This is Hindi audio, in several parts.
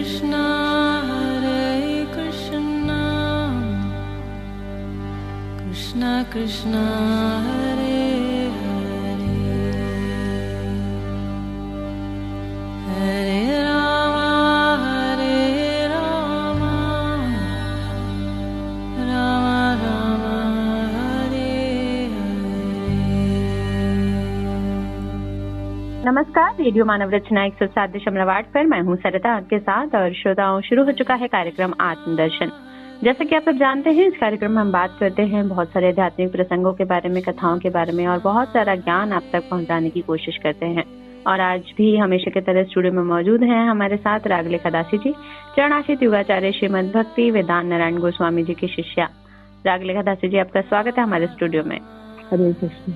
Krishna Krishna Krishna Hare Hare Hare Rama Rama Rama Hare Hare। नमस्कार, रेडियो मानव रचना 107.8 पर मैं हूँ सरिता आपके साथ और श्रोताओं, शुरू हो चुका है कार्यक्रम आत्मदर्शन। जैसा कि आप सब जानते हैं, इस कार्यक्रम में हम बात करते हैं बहुत सारे आध्यात्मिक प्रसंगों के बारे में, कथाओं के बारे में और बहुत सारा ज्ञान आप तक पहुंचाने की कोशिश करते हैं। और आज भी हमेशा की तरह स्टूडियो में मौजूद हैं हमारे साथ रागलेखा दासी जी, चरणाशीष युगाचार्य श्रीमद भक्ति वेदांत नारायण गोस्वामी जी की शिष्या। रागलेखा दासी जी, आपका स्वागत है हमारे स्टूडियो में। हरे कृष्ण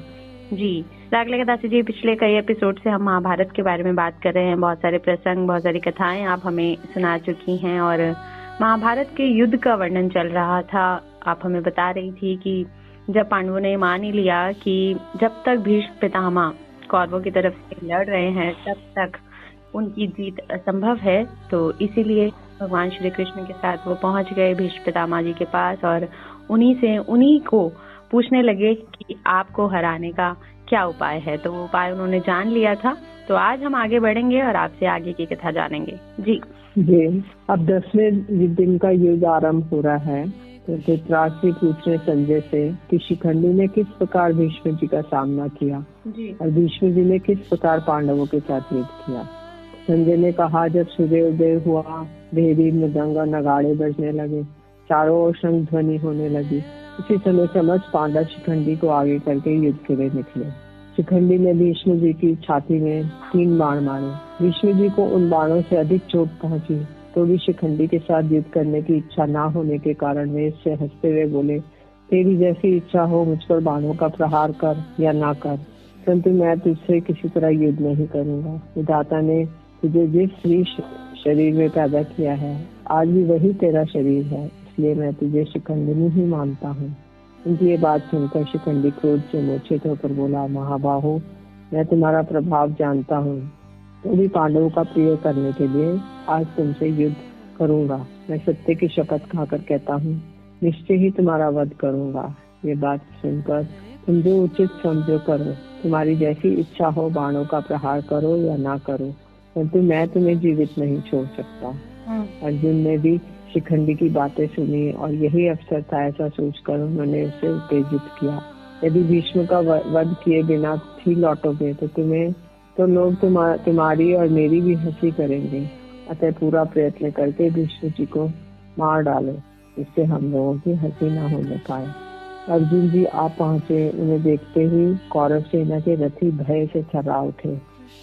जी, रागलेखा दासी जी, पिछले कई एपिसोड से हम महाभारत के बारे में बात कर रहे हैं। बहुत सारे प्रसंग, बहुत सारी कथाएं आप हमें सुना चुकी हैं और महाभारत के युद्ध का वर्णन चल रहा था। आप हमें बता रही थी कि जब पांडवों ने मान ही लिया कि जब तक भीष्म पितामह कौरवों की तरफ से लड़ रहे हैं तब तक उनकी जीत असंभव है, तो इसीलिए भगवान श्री कृष्ण के साथ वो पहुंच गए भीष्म पितामह जी के पास और उन्हीं को पूछने लगे कि आपको हराने का क्या उपाय है। तो वो उपाय उन्होंने जान लिया था। तो आज हम आगे बढ़ेंगे और आपसे आगे की कथा जानेंगे। जी, अब 10वें दिन का युद्ध आरंभ हो रहा है। तो धृतराष्ट्र पूछ रहे संजय से कि शिखंडी ने किस प्रकार भीष्म जी का सामना किया और भीष्म जी ने किस प्रकार पांडवों के साथ युद्ध किया। संजय ने कहा, जब सूर्योदय हुआ, भेरी मृदंग और नगाड़े बजने लगे, चारों ओर शंख ध्वनि होने लगी। उसी समय समस्त पांडव शिखंडी को आगे करके युद्ध के लिए निकले। शिखंडी ने भीष्म जी की छाती में 3 बाण मारे। भीष्म जी को उन बाणों से अधिक चोट पहुंची, तो भी शिखंडी के साथ युद्ध करने की इच्छा ना होने के कारण वे इससे हंसते हुए बोले, तेरी जैसी इच्छा हो मुझ पर बाणों का प्रहार कर या ना कर, परंतु मैं तुझसे किसी तरह युद्ध नहीं करूंगा। विधाता ने तुझे जिस स्त्री शरीर में पैदा किया है, आज भी वही तेरा शरीर है, इसलिए मैं तुझे शिखंडिनी ही मानता हूँ। उनकी ये बात सुनकर शिखंडी क्रोध से मूर्छित होकर बोला, महाबाहो, मैं तुम्हारा प्रभाव जानता हूँ, तो भी पांडवों का प्रिय करने के लिए आज तुमसे युद्ध करूंगा। मैं सत्य की शपथ खाकर कहता हूँ, निश्चय ही तुम्हारा वध करूंगा। ये बात सुनकर तुम जो उचित समझो करो, तुम्हारी जैसी इच्छा हो बाणों का प्रहार करो या ना करो, परंतु मैं तुम्हें जीवित नहीं छोड़ सकता। अर्जुन ने भी शिखंडी की बातें सुनी और यही अवसर था, ऐसा सोचकर उन्होंने उसे उत्तेजित किया। यदि भीष्म का वध किए बिना ही लौटोगे तो लोग तुम्हारी और मेरी भी हंसी करेंगे। अतः पूरा प्रयत्न करके भीष्म जी को मार डालो, इससे हम लोगों की हंसी न होने पाए। अर्जुन जी आप पहुंचे। उन्हें देखते ही कौरव सेना के रथी भय से थर्रा उठे।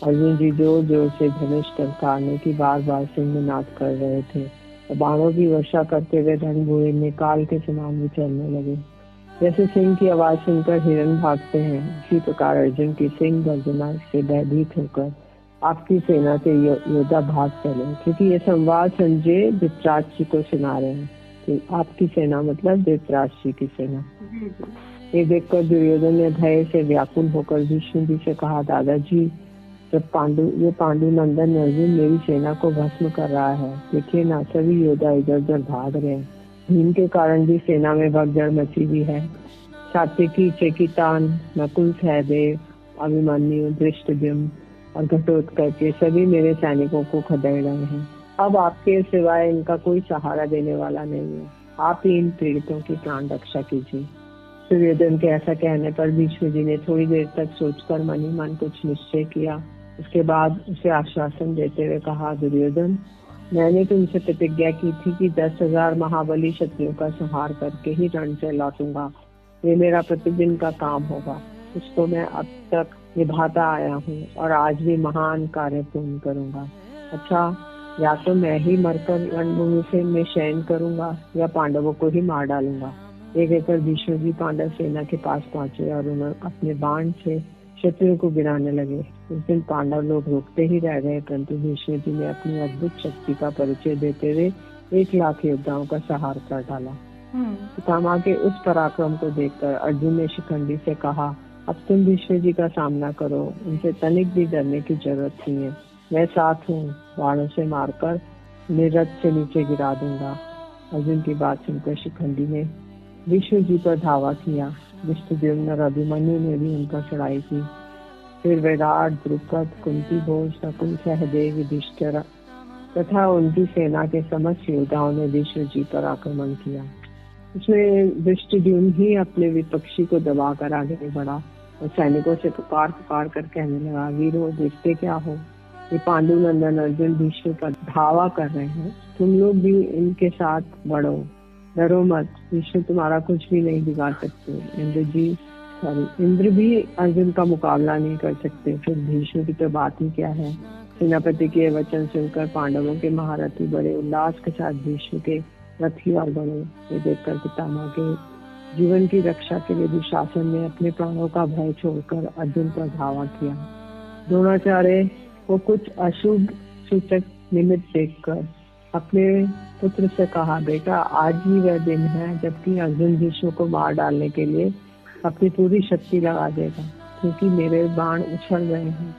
अर्जुन जी जोर जोर से धनुष टंकारने की बार सिंहनाद कर रहे थे। बाणों की वर्षा करते हुए रणभूमि में काल के समान विचरने लगे। जैसे सिंह की आवाज सुनकर हिरण भागते हैं, उसी प्रकार अर्जुन की सिंह गर्जना से भयभीत होकर आपकी सेना से योद्धा भाग चले। क्योंकि ये संवाद संजय धृतराष्ट्र जी को सुना रहे हैं। तो आपकी सेना मतलब धृतराष्ट्र जी की सेना। ये देखकर दुर्योधन ने भय से व्याकुल होकर भीष्म जी से कहा, दादाजी, जब पांडु नंदन अर्जुन मेरी सेना को भस्म कर रहा है, देखिए ना, सभी योद्धा इधर उधर भाग रहे हैं। भीम के कारण भी सेना में भगदड़ मची हुई है। सात्यकी, चेकितान, नकुल, सहदेव, अभिमन्यु, धृष्टद्युम्न और घटोत्कच के सभी मेरे सैनिकों को खदेड़ रहे हैं। अब आपके सिवाय इनका कोई सहारा देने वाला नहीं है। आप ही इन पीड़ितों की प्राण रक्षा कीजिए। दुर्योधन के ऐसा कहने पर भीष्म जी ने थोड़ी देर तक सोचकर मन ही मन कुछ निश्चय किया। उसके बाद उसे आश्वासन देते हुए कहा, दुर्योधन, मैंने तुमसे प्रतिज्ञा की थी कि 10,000 महाबली शत्रुओं का संहार करके ही रण से लौटूंगा। ये मेरा प्रतिदिन का काम होगा। उसको मैं अब तक निभाता आया हूँ और आज भी महान कार्य पूर्ण करूंगा। अच्छा, या तो मैं ही मरकर रणभूमि से में शयन करूंगा या पांडवों को ही मार डालूंगा। ये कहकर भीष्म जी पांडव सेना के पास पहुंचे और उन्होंने अपने बाण से शत्रुओं को गिराने लगे। उस दिन पांडव लोग रोकते ही रह गए, परंतु भीष्म जी ने अपनी अद्भुत शक्ति का परिचय देते हुए 1,00,000 योद्धाओं का संहार कर डाला। पितामह के उस पराक्रम को देखकर अर्जुन ने शिखंडी से कहा, अब तुम भीष्म जी का सामना करो, उनसे तनिक भी डरने की जरूरत नहीं है। मैं साथ हूँ। बाणों से मारकर उन्हें रथ से नीचे गिरा दूंगा। अर्जुन की बात सुनकर शिखंडी ने विष्णु जी पर धावा किया। दृष्टद्युम्न और अभिमन्यु ने भी उन पर चढ़ाई की। फिर विराट, द्रुपद, कुंती भोज, नकुल, सहदेव, युधिष्ठिर तथा उनकी सेना के समस्त योद्धाओं ने विष्णु जी पर आक्रमण किया। उसमें दृष्टद्युम्न ही अपने विपक्षी को दबाकर आगे बढ़ा और सैनिकों से पुकार कर कहने लगा, वीरों देखते क्या हो, ये पांडु नंदन अर्जुन भीष्म पर धावा कर रहे हैं, तुम लोग भी इनके साथ बढ़ो, डरो मत, भीष्म तुम्हारा कुछ भी नहीं बिगाड़ सकते। इंद्र भी अर्जुन का मुकाबला नहीं कर सकते, फिर भीष्म की तो बात ही क्या है। सेनापति के वचन सुनकर पांडवों के महारथी बड़े उल्लास के साथ भीष्म के रथ की ओर बढ़े। ये देखकर पितामह के जीवन की रक्षा के लिए दुशासन ने अपने प्राणों का भय छोड़कर अर्जुन पर धावा किया। द्रोणाचार्य को कुछ अशुभ सूचक निमित्त देखकर अपने पुत्र से कहा, बेटा आज ही वह दिन है जबकि अर्जुन भीष्म को मार डालने के लिए अपनी पूरी शक्ति लगा देगा, क्योंकि मेरे बाण उछल रहे हैं,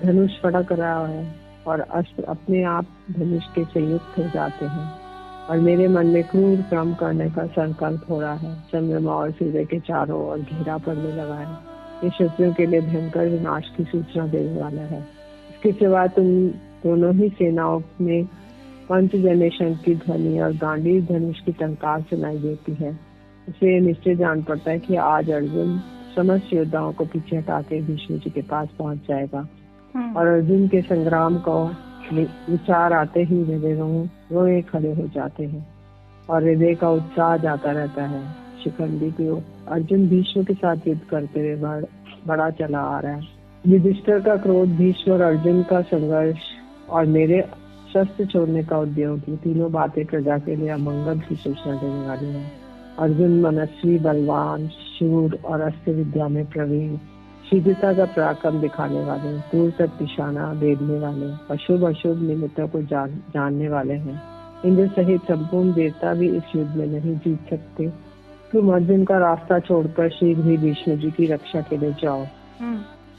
धनुष फड़क रहा है और अस्त्र अपने आप धनुष के संयुक्त हो जाते हैं और मेरे मन में क्रूर क्रम करने का संकल्प हो रहा है। चंद्रमा और सूर्य के चारों ओर घेरा पड़ने लगा है। ये शत्रुओं के लिए भयंकर विनाश की सूचना देने वाला है। इसके सिवा तुम दोनों ही सेनाओं में पंचजन्य शंख की ध्वनि और गांडीव धनुष की टंकार सुनाई देती है। इसे निश्चय जान पड़ता है कि आज अर्जुन समस्त योद्धाओं को पीछे हटा के भीष्म जी के पास पहुंच जाएगा और अर्जुन के संग्राम को विचार आते ही रोए खड़े हो जाते हैं और हृदय का उत्साह जाता रहता है। शिखंडी को अर्जुन भीष्म के साथ युद्ध करते हुए बड़ा चला आ रहा है। युधिष्ठिर का क्रोध, भीष्म और अर्जुन का संघर्ष और मेरे शस्त्र छोड़ने का उद्योग, ये तीनों बातें प्रजा के लिए अमंगल की सूचना देने वाली है। अर्जुन मनस्वी, बलवान, शूर और अस्त्र विद्या में प्रवीण, शीघ्रता का पराक्रम दिखाने वाले, दूर तक निशाना भेदने वाले, अशुभ अशुभ निमित्तों को जानने वाले हैं। इंद्र सहित संपूर्ण देवता भी इस युद्ध में नहीं जीत सकते। तुम अर्जुन का रास्ता छोड़कर शीघ्र ही भीष्म जी की रक्षा के लिए जाओ।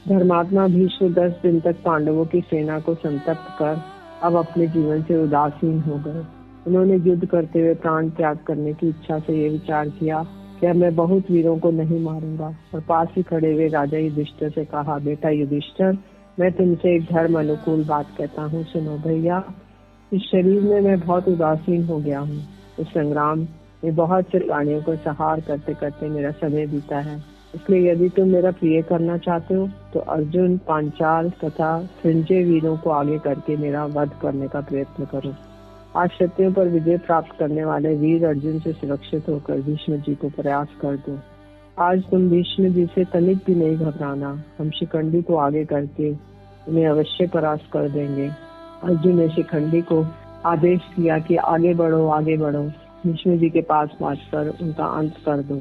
धर्मात्मा भीष्म 10 दिन तक पांडवों की सेना को संतप्त कर अब अपने जीवन से उदासीन हो गए। उन्होंने युद्ध करते हुए प्राण त्याग करने की इच्छा से ये विचार किया कि मैं बहुत वीरों को नहीं मारूंगा और पास ही खड़े हुए राजा युधिष्ठिर से कहा, बेटा युधिष्ठिर, मैं तुमसे एक धर्म अनुकूल बात कहता हूँ, सुनो भैया। इस शरीर में मैं बहुत उदासीन हो गया हूँ। इस संग्राम में बहुत से प्राणियों को संहार करते करते मेरा समय बीता है। इसलिए यदि तुम मेरा प्रिय करना चाहते हो तो अर्जुन, पांचाल तथा संजय वीरों को आगे करके मेरा वध करने का प्रयत्न करो। आज शत्रुओं पर विजय प्राप्त करने वाले वीर अर्जुन से सुरक्षित होकर भीष्म जी को प्रयास कर दो। आज तुम भीष्म जी से तनिक भी नहीं घबराना। हम शिखंडी को आगे करके उन्हें अवश्य परास्त कर देंगे। अर्जुन ने शिखंडी को आदेश किया कि आगे बढ़ो, आगे बढ़ो, भीष्म जी के पास पहुंचकर उनका अंत कर दो।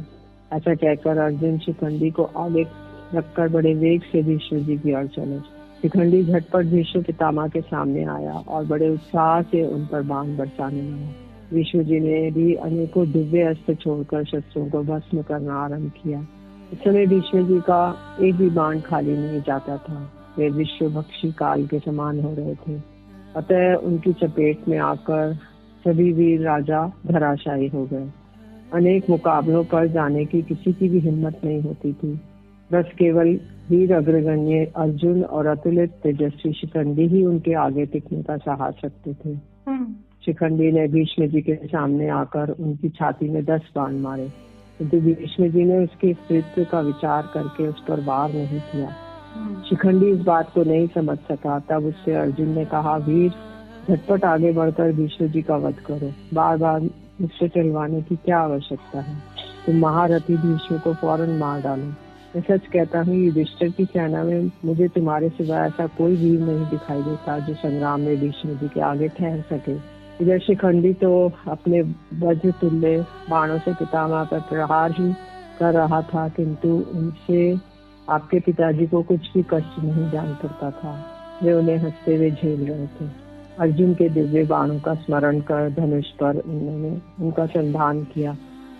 ऐसा कहकर अर्जुन शिखंडी को आगे रखकर बड़े वेग से भीष्म जी की ओर चले। शिखंडी झटपट भीष्म पितामह के सामने आया और बड़े उत्साह से उन पर बाण बरसाने लगा। भीष्म जी ने भी अनेकों दिव्य अस्त्र छोड़कर शस्त्रों को भस्म करना आरंभ किया। इस समय भीष्म जी का एक भी बाण खाली नहीं जाता था। वे विश्वभक्षी काल के समान हो रहे थे। अतः उनकी चपेट में आकर सभी वीर राजा धराशायी हो गए। अनेक मुकाबलों पर जाने की किसी की भी हिम्मत नहीं होती थी। बस केवल वीर अग्रगण्य अर्जुन और अतुलित तेजस्वी शिखंडी ही उनके आगे टिकने का साहस रखते थे। शिखंडी ने भीष्म जी के सामने आकर उनकी छाती में 10 बाण मारे, किंतु भीष्म जी ने उसके अस्तित्व का विचार करके उस पर वार नहीं किया। शिखंडी इस बात को नहीं समझ सका। तब उससे अर्जुन ने कहा, वीर झटपट आगे बढ़कर भीष्म जी का वध करो। बार बार मुझसे चलवाने की क्या आवश्यकता है? तुम महारथी भीष्म को फौरन मार डालो। मैं सच कहता हूँ, युधिष्ठिर की सेना में मुझे तुम्हारे सिवाय ऐसा कोई वीर नहीं दिखाई देता जो संग्राम में भीष्म जी के आगे ठहर सके। इधर शिखंडी तो अपने वज्र तुल्य बाणों से पितामह पर प्रहार ही कर रहा था, किंतु उनसे आपके पिताजी को कुछ भी कष्ट नहीं जान पड़ता था। वे उन्हें हंसते हुए झेल रहे थे। अर्जुन के दिव्य बाणों का स्मरण कर धनुष पर उन्होंने उनका संधान किया।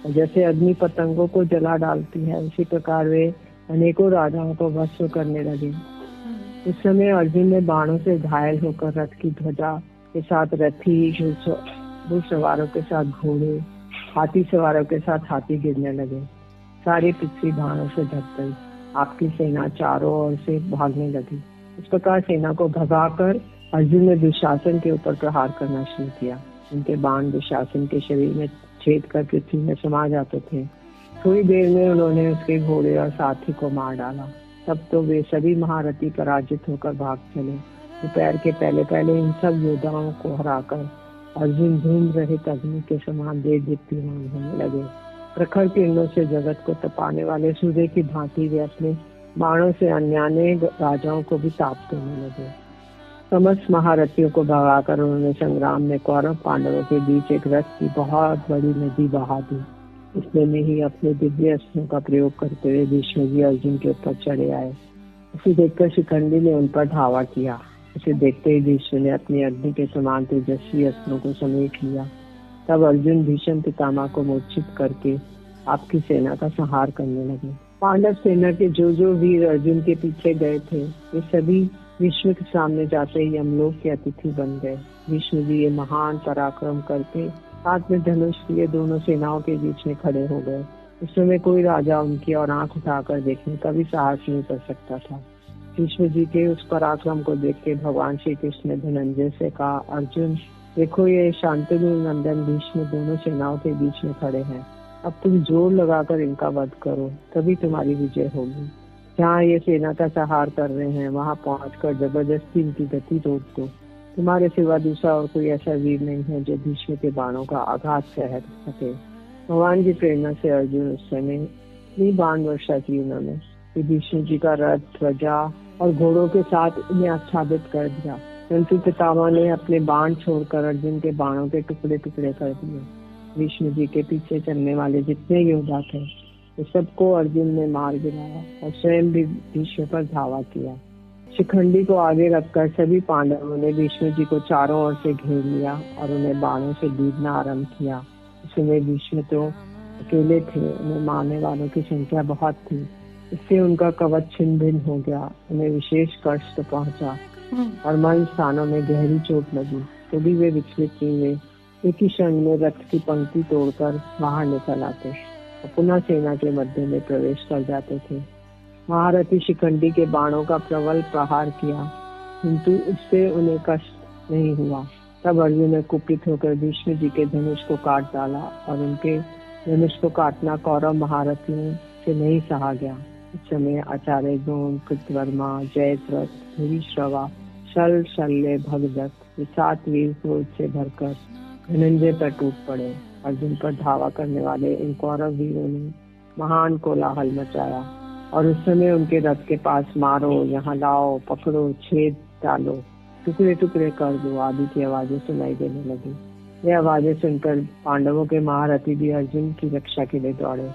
जैसे अग्नि पतंगों को जला डालती है, उसी प्रकार वे अनेकों राजाओं को भस्म करने लगे। उस समय अर्जुन ने बाणों से घायल होकर रथ की ध्वजा के साथ रथी, घुड़सवारों के साथ घोड़े, हाथी सवारों के साथ हाथी गिरने लगे। सारी पृथ्वी बाणों से ढक गई। आपकी सेना चारों ओर से भागने लगी। इस प्रकार सेना को भगाकर अर्जुन ने दुशासन के ऊपर प्रहार करना शुरू किया। उनके बाण दुशासन के शरीर में छेद कर पृथ्वी में समा जाते थे। थोड़ी देर में उन्होंने उसके घोड़े और साथी को मार डाला। तब तो वे सभी महारथी पराजित होकर भाग चले। दोपहर के पहले इन सब योद्धाओं को हराकर अर्जुन धूम रहित अग्नि के समान दीप्तिमान होने लगे। प्रखर किरणों से जगत को तपाने वाले सूर्य की भांति वे अपने बाणों से अन्यान्य राजाओं को भी ताप देने लगे। समस्त महारथियों को भगाकर उन्होंने संग्राम में कौरव पांडवों के बीच एक रथ की बहुत बड़ी नदी बहा दी। इसमें में ही अपने दिव्य अस्त्रों का प्रयोग करते हुए भीष्म जी अर्जुन के ऊपर चढ़े आए। उसे देखकर शिखंडी ने उन पर धावा किया। उसे देखते ही भीष्म ने अपनी अग्नि के समान तेजस्वी अस्त्रों को समेट लिया। तब अर्जुन भीष्म पितामह को मूर्छित करके आपकी सेना का संहार करने लगे। पांडव सेना के जो वीर अर्जुन के पीछे गए थे, वे सभी भीष्म के सामने जाते ही यमलोक के अतिथि बन गए। भीष्म जी ये महान पराक्रम करके हाथ में धनुष लिए दोनों सेनाओं के बीच में खड़े हो गए। उस समय कोई राजा उनकी और आंख उठाकर देखने का भी साहस नहीं कर सकता था। भीष्म जी के उस पराक्रम को देख के भगवान श्री कृष्ण ने धनंजय से कहा, अर्जुन देखो, ये शांतनु नंदन भीष्म दोनों सेनाओं के बीच में खड़े हैं। अब तुम जोर लगाकर इनका वध करो, तभी तुम्हारी विजय होगी। जहाँ ये सेना का संहार कर रहे हैं वहाँ पहुंचकर जबरदस्ती इनकी गति रोक दो। तुम्हारे सिवा दूसरा और कोई ऐसा वीर नहीं है जो भीष्म के बाणों का आघात सह सके। भगवान की प्रेरणा से अर्जुन उस समय इतनी बाण वर्षा की उन्होंने कि भीष्म जी का रथ, ध्वजा और घोड़ों के साथ उन्हें आच्छादित कर दिया। परंतु पितामह ने अपने बाण छोड़कर अर्जुन के बाणों के टुकड़े टुकड़े कर दिए। भीष्म जी के पीछे चलने वाले जितने योद्धा थे वे सबको अर्जुन ने मार गिराया और स्वयं भी भीष्म पर धावा किया। शिखंडी को आगे रखकर सभी पांडवों ने भीष्म जी को चारों ओर से घेर लिया और उन्हें बाणों से बीधना आरंभ किया। इसमें भीष्म तो अकेले थे, उन्हें मारने वालों की संख्या बहुत थी। इससे उनका कवच छिन्न भिन्न हो गया, उन्हें विशेष कष्ट पहुंचा और मन स्थानों में गहरी चोट लगी। तो भी वे विचलित नहीं हुए। एक ही क्षण में रथ की पंक्ति तोड़कर बाहर निकल आते और पुनः सेना के मध्य में प्रवेश कर जाते थे। महारथी शिखंडी के बाणों का प्रबल प्रहार किया, किंतु उससे उन्हें कष्ट नहीं हुआ। तब अर्जुन ने कुपित होकर भीष्म जी के धनुष को काट डाला और उनके धनुष को काटना कौरव महारथियों से नहीं सहा गया। इस समय आचार्य द्रोण, कृतवर्मा, जयद्रथ, भूरिश्रवा, शल, शल्य, भगदत्त ये 7 वीर क्रोध से भरकर धनंजय पर टूट पड़े। अर्जुन पर धावा करने वाले इन कौरव वीरों ने महान कोलाहल मचाया और उस समय उनके रथ के पास मारो, यहाँ लाओ, पकड़ो, छेद डालो, टुकड़े टुकड़े कर दो आदि की आवाजें सुनाई देने लगी। ये आवाजें सुनकर पांडवों के महारथी भी अर्जुन की रक्षा के लिए दौड़े।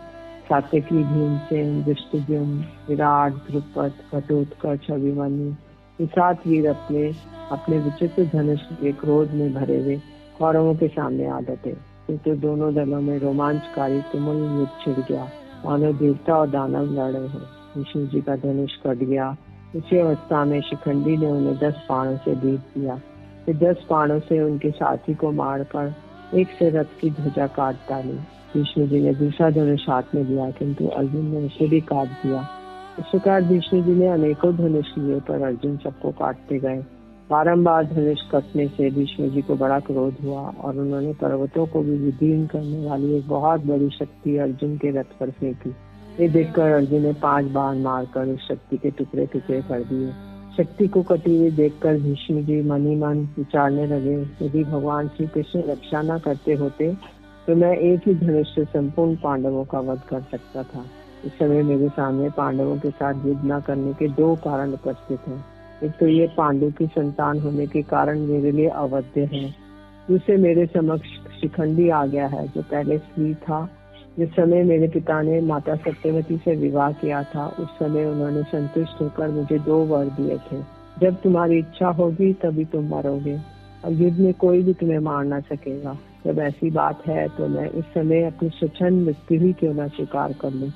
सात्यकी, भीमसेन, दृष्टद्युम्न, विराट, द्रुपद, घटोत्कच, अभिमन्यु ये 7 वीर अपने विचित्र धनुष के क्रोध में भरे हुए कौरवों के सामने आ डटे। तो दोनों दलों में रोमांचकारी तुमुल युद्ध छिड़ गया, मानो देवता और दानव लड़ रहे हैं। विष्णु जी का धनुष कट गया। उसी अवस्था में शिखंडी ने उन्हें 10 बाणों से बीत दिया। फिर 10 बाणों से उनके साथी को मारकर एक से रथ की ध्वजा काट डाली। विष्णु जी ने दूसरा धनुष हाथ में लिया, किंतु अर्जुन ने उसे भी काट दिया। इस प्रकार विष्णु जी ने अनेकों धनुष लिए, पर अर्जुन सबको काटते गए। बारंबार धनुष कटने से विष्णु जी को बड़ा क्रोध हुआ और उन्होंने पर्वतों को भी विदीर्ण करने वाली एक बहुत बड़ी शक्ति अर्जुन के रथ पर फेंकी। ये देखकर अर्जुन ने 5 बाण मारकर उस शक्ति के टुकड़े टुकड़े कर दिए। शक्ति को कटी हुई देखकर भीष्म जी मन ही मन विचारने लगे, यदि भगवान श्री कृष्ण रक्षा न करते होते तो मैं एक ही धनुष से संपूर्ण पांडवों का वध कर सकता था। इस समय मेरे सामने पांडवों के साथ युद्ध न करने के 2 कारण उपस्थित हैं। एक तो ये पांडु की संतान होने के कारण मेरे लिए अवध्य है। दूसरे मेरे समक्ष शिखंडी आ गया है, जो पहले स्त्री था। जिस समय मेरे पिता ने माता सत्यवती से विवाह किया था, उस समय उन्होंने संतुष्ट होकर मुझे 2 वर दिए थे। जब तुम्हारी इच्छा होगी तभी तुम मरोगे और युद्ध में कोई भी तुम्हें मार ना सकेगा। जब ऐसी बात है तो मैं इस समय अपनी स्वच्छंद मृत्यु ही क्यों न स्वीकार कर लूं,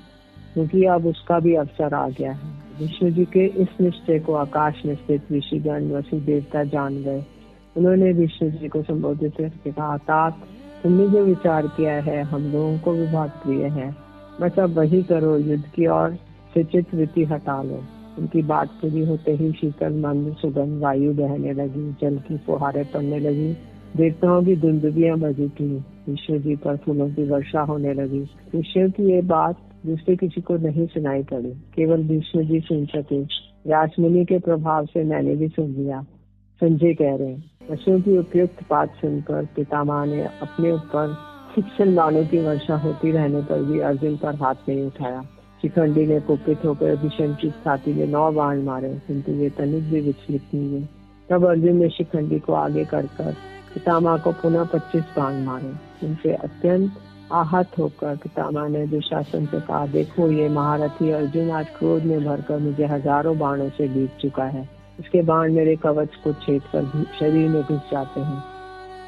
क्योंकि अब उसका भी अवसर आ गया है। विष्णु जी के इस निश्चय को आकाश में स्थित ऋषिगण वसु देवता जान गए। उन्होंने विष्णु जी को संबोधित करके कहा, तात तुमने जो विचार किया है हम लोगों को भी बहुत प्रिय है, बस अब वही करो, युद्ध की ओर से चित्त वृत्ति हटा लो। उनकी बात पूरी होते ही शीतल मंद सुगंध वायु बहने लगी, जल की फुहारें पड़ने लगी, देवताओं की दुंदुभियां बज उठी, विष्णु जी पर फूलों की वर्षा होने लगी। विष्णु की ये बात दूसरे किसी को नहीं सुनाई पड़ी, केवल विष्णु जी सुन सके। व्यास मुनि के प्रभाव से मैंने भी सुन लिया। संजय कह रहे हैं, विष्णु की उपयुक्त बात सुनकर पितामह ने अपने ऊपर शिक्षण बाणों की वर्षा होती रहने पर भी अर्जुन पर हाथ नहीं उठाया। शिखंडी ने कुपित होकर भीष्म की छाती में 9 बाण मारे, किंतु वे तनिक भी विचलित नहीं हुए। तब अर्जुन ने शिखंडी को आगे कर पितामह को पुनः 25 बाण मारे। उनसे अत्यंत आहत होकर पितामह ने दुशासन से कहा, देखो ये महारथी अर्जुन आज क्रोध में भरकर मुझे हजारों बाणों से बीत चुका है। इसके बाण मेरे कवच को छेद कर शरीर में घुस जाते हैं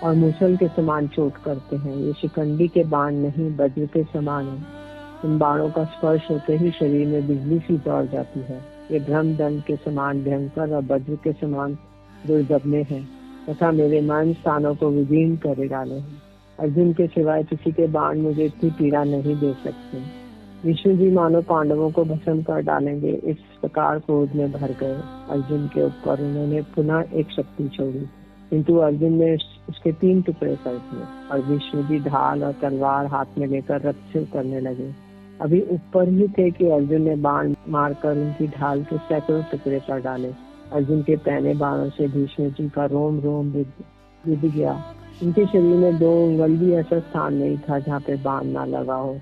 और मूसल के समान चोट करते हैं। ये शिखंडी के बाण नहीं, वज्र के समान है। इन बाणों का स्पर्श होते ही शरीर में बिजली सी दौड़ जाती है। ये ब्रह्मदंड के समान भयंकर और वज्र के समान दुर्दम्य है तथा मेरे मन स्थानों को विदीर्ण कर डाले हैं। अर्जुन के सिवाय किसी के बाण मुझे इतनी पीड़ा नहीं दे सकते। विष्णु जी मानो पांडवों को भस्म कर डालेंगे, इस प्रकार क्रोध में भर गए। अर्जुन के ऊपर उन्होंने पुनः एक शक्ति छोड़ी, किंतु अर्जुन ने उसके 3 टुकड़े कर दिए और विष्णु जी ढाल और तलवार हाथ में लेकर रथ से उतरने लगे। अभी ऊपर ही थे कि अर्जुन ने बाण मारकर उनकी ढाल के सैकड़ों टुकड़े कर डाले। अर्जुन के पहने बाणों से भीष्म जी का रोम रोम विद गया। उनके शरीर में 2 उंगल भी ऐसा स्थान नहीं था जहाँ पे बाण ना लगा हो।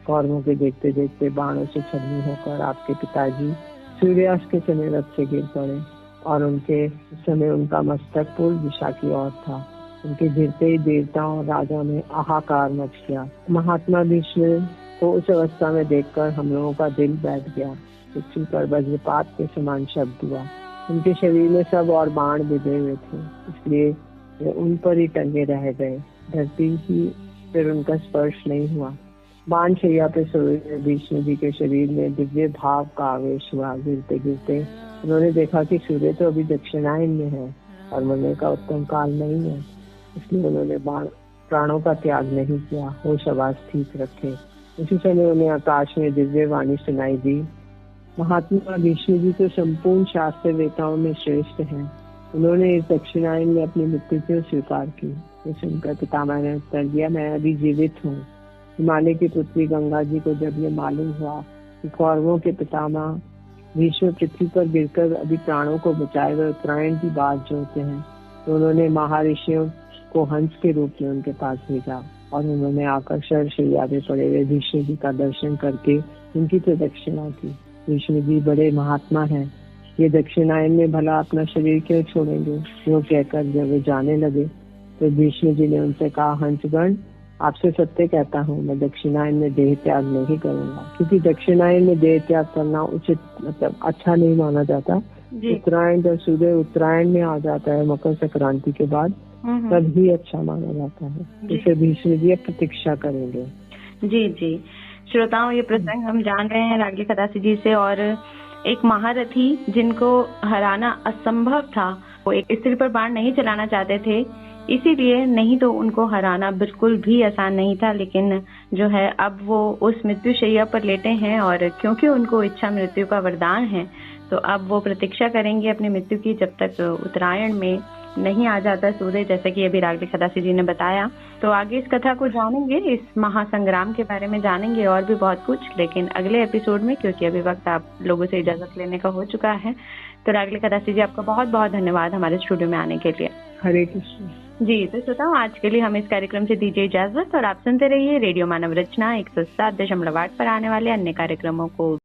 कौरवों के देखते देखते बाणों से छलनी होकर आपके पिताजी सूर्यास्त के समय रथ से गिर पड़े और उनके समय उनका मस्तक पूर्व दिशा की ओर था। उनके गिरते ही देवताओं और राजा में हाहाकार मच गया। महात्मा भीष्म को उस अवस्था में देखकर हम लोगों का दिल बैठ गया। पृथ्वी पर वज्रपात के समान शब्द हुआ। उनके शरीर में सब और बाण बिधे हुए थे, इसलिए वे उन पर ही टंगे रह गए। धरती ही फिर उनका स्पर्श नहीं हुआ। बाण शैया पे सोए भीष्म जी के शरीर में दिव्य भाव का आवेश हुआ। गिरते गिरते उन्होंने देखा कि सूर्य तो अभी दक्षिणायन में है और मरने का उत्तम काल नहीं है, इसलिए उन्होंने प्राणों का त्याग नहीं किया, होश आवाज ठीक रखे। उसी समय उन्हें आकाश में दिव्य वाणी सुनाई दी। महात्मा भीष्म जी तो संपूर्ण शास्त्र वेताओं में श्रेष्ठ हैं। उन्होंने इस दक्षिणायन में अपनी मृत्यु को स्वीकार की। ये सुनकर पितामह ने उत्तर दिया, मैं अभी जीवित हूँ। हिमालय की पुत्री गंगा जी को जब ये मालूम हुआ कि कौरवों के पितामह भीष्म पृथ्वी पर गिरकर अभी प्राणों को बचाए हुए उत्तरायण की बात जोड़ते हैं, तो उन्होंने महर्षियों को हंस के रूप में उनके पास भेजा और उन्होंने आकर शरशैया पे पड़े हुए भीष्म जी का दर्शन करके उनकी प्रदक्षिणा की। भीष्म जी बड़े महात्मा हैं, ये दक्षिणायन में भला अपना शरीर क्यों छोड़ेंगे? क्यों कहकर जब वे जाने लगे तो भीष्म जी ने उनसे कहा, हंसगण आपसे सत्य कहता हूँ, मैं दक्षिणायन में देह त्याग नहीं करूंगा, क्योंकि दक्षिणायन में देह त्याग करना उचित मतलब अच्छा नहीं माना जाता। उत्तरायण जब सूर्य उत्तरायण में आ जाता है मकर संक्रांति के बाद, तब ही अच्छा माना जाता है। इसे भीष्म जी प्रतीक्षा करेंगे। जी जी श्रोताओं, ये प्रसंग हम जान रहे हैं रागली खदासी जी से। और एक महारथी जिनको हराना असंभव था, वो एक स्त्री पर बाण नहीं चलाना चाहते थे, इसीलिए नहीं तो उनको हराना बिल्कुल भी आसान नहीं था। लेकिन जो है अब वो उस मृत्यु शैया पर लेटे हैं और क्योंकि उनको इच्छा मृत्यु का वरदान है, तो अब वो प्रतीक्षा करेंगे अपनी मृत्यु की जब तक उत्तरायण में नहीं आ जाता सूर्य, जैसा कि अभी रागली खदासी जी ने बताया। तो आगे इस कथा को जानेंगे, इस महासंग्राम के बारे में जानेंगे और भी बहुत कुछ, लेकिन अगले एपिसोड में, क्योंकि अभी वक्त आप लोगों से इजाजत लेने का हो चुका है। तो रागली खदासी जी आपका बहुत बहुत धन्यवाद हमारे स्टूडियो में आने के लिए। हरे कृष्ण जी। तो श्रोताओं, आज के लिए हम इस कार्यक्रम से दीजिए इजाजत और आप सुनते रहिए रेडियो मानव रचना 107.8 पर आने वाले अन्य कार्यक्रमों को।